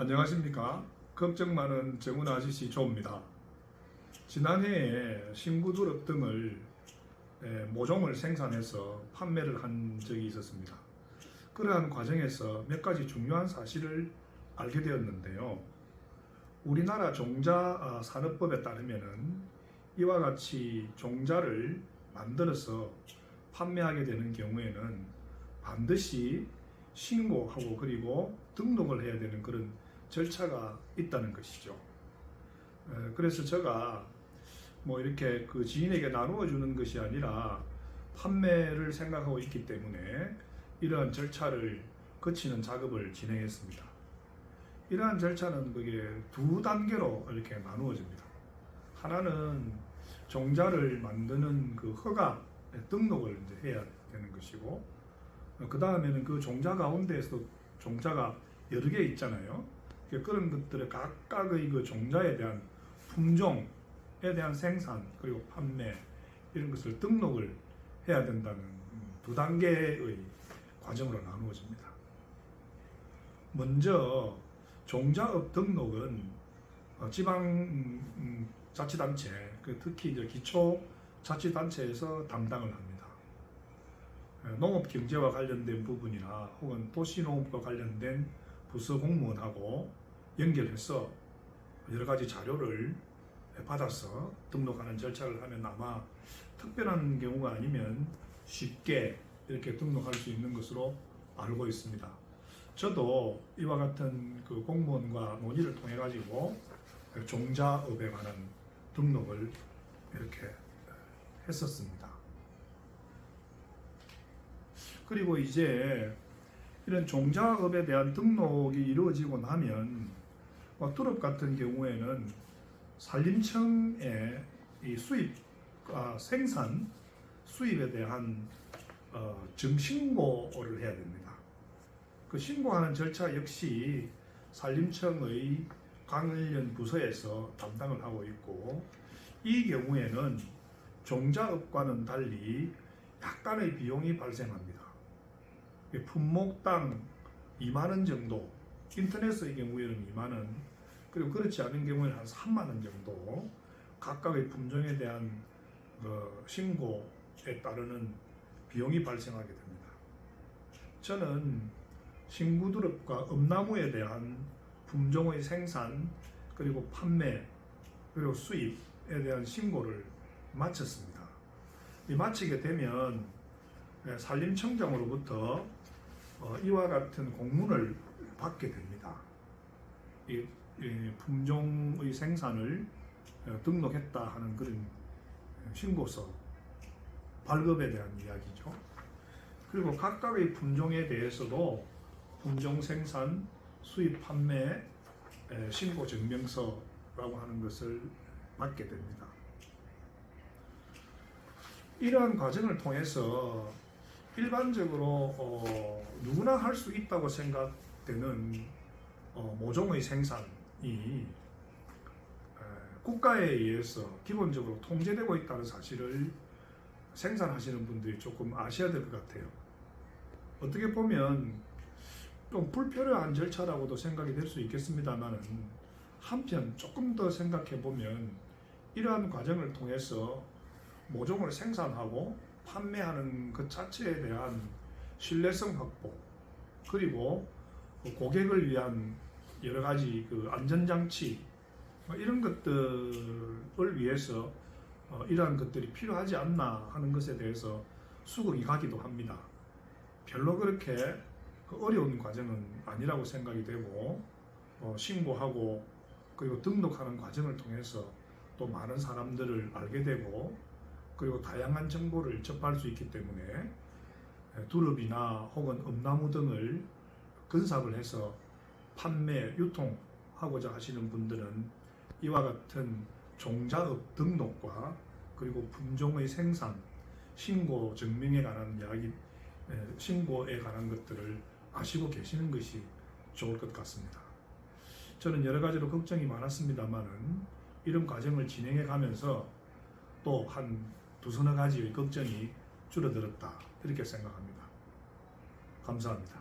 안녕하십니까. 걱정 많은 정훈 아저씨 조입니다. 지난해에 신구두릅 등을 모종을 생산해서 판매를 한 적이 있었습니다. 그러한 과정에서 몇 가지 중요한 사실을 알게 되었는데요. 우리나라 종자 산업법에 따르면은 이와 같이 종자를 만들어서 판매하게 되는 경우에는 반드시 신고하고 그리고 등록을 해야 되는 그런 절차가 있다는 것이죠. 그래서 제가 뭐 이렇게 그 지인에게 나누어 주는 것이 아니라 판매를 생각하고 있기 때문에 이러한 절차를 거치는 작업을 진행했습니다. 이러한 절차는 그게 두 단계로 이렇게 나누어집니다. 하나는 종자를 만드는 그 허가 등록을 이제 해야 되는 것이고, 그 다음에는 그 종자 가운데에서 종자가 여러 개 있잖아요. 그런 것들의 각각의 그 종자에 대한 품종에 대한 생산 그리고 판매 이런 것을 등록을 해야 된다는 두 단계의 과정으로 나누어집니다. 먼저 종자업 등록은 지방 자치단체, 특히 이제 기초자치단체에서 담당을 합니다. 농업경제와 관련된 부분이나 혹은 도시농업과 관련된 부서 공무원하고 연결해서 여러 가지 자료를 받아서 등록하는 절차를 하면 아마 특별한 경우가 아니면 쉽게 이렇게 등록할 수 있는 것으로 알고 있습니다. 저도 이와 같은 그 공무원과 논의를 통해 가지고 종자업에 관한 등록을 이렇게 했었습니다. 그리고 이제 이런 종자업에 대한 등록이 이루어지고 나면 두릅 같은 경우에는 산림청의 이 수입, 생산, 수입에 대한 증신고를 해야 됩니다. 그 신고하는 절차 역시 산림청의 관련 부서에서 담당을 하고 있고, 이 경우에는 종자업과는 달리 약간의 비용이 발생합니다. 품목당 2만 원 정도, 인터넷의 경우에는 2만 원, 그리고 그렇지 않은 경우에는 한 3만 원 정도 각각의 품종에 대한 신고에 따르는 비용이 발생하게 됩니다. 저는 신구두릅과 엄나무에 대한 품종의 생산 그리고 판매 그리고 수입에 대한 신고를 마쳤습니다. 마치게 되면 산림청장으로부터 이와 같은 공문을 받게 됩니다. 이 품종의 생산을 등록했다 하는 그런 신고서 발급에 대한 이야기죠. 그리고 각각의 품종에 대해서도 품종 생산, 수입, 판매, 신고 증명서라고 하는 것을 받게 됩니다. 이러한 과정을 통해서 일반적으로 누구나 할 수 있다고 생각되는 모종의 생산이 국가에 의해서 기본적으로 통제되고 있다는 사실을 생산하시는 분들이 조금 아셔야 될 것 같아요. 어떻게 보면 좀 불필요한 절차라고도 생각이 될 수 있겠습니다만, 한편 조금 더 생각해 보면 이러한 과정을 통해서 모종을 생산하고 판매하는 그 자체에 대한 신뢰성 확보, 그리고 고객을 위한 여러 가지 그 안전장치 이런 것들을 위해서 이러한 것들이 필요하지 않나 하는 것에 대해서 수긍이 가기도 합니다. 별로 그렇게 어려운 과정은 아니라고 생각이 되고, 신고하고 그리고 등록하는 과정을 통해서 또 많은 사람들을 알게 되고, 그리고 다양한 정보를 접할 수 있기 때문에 두릅이나 혹은 엄나무 등을 건삽을 해서 판매, 유통하고자 하시는 분들은 이와 같은 종자업 등록과 그리고 품종의 생산, 신고 증명에 관한 이야기, 신고에 관한 것들을 아시고 계시는 것이 좋을 것 같습니다. 저는 여러 가지로 걱정이 많았습니다만은 이런 과정을 진행해 가면서 또 한 두서너 가지의 걱정이 줄어들었다, 이렇게 생각합니다. 감사합니다.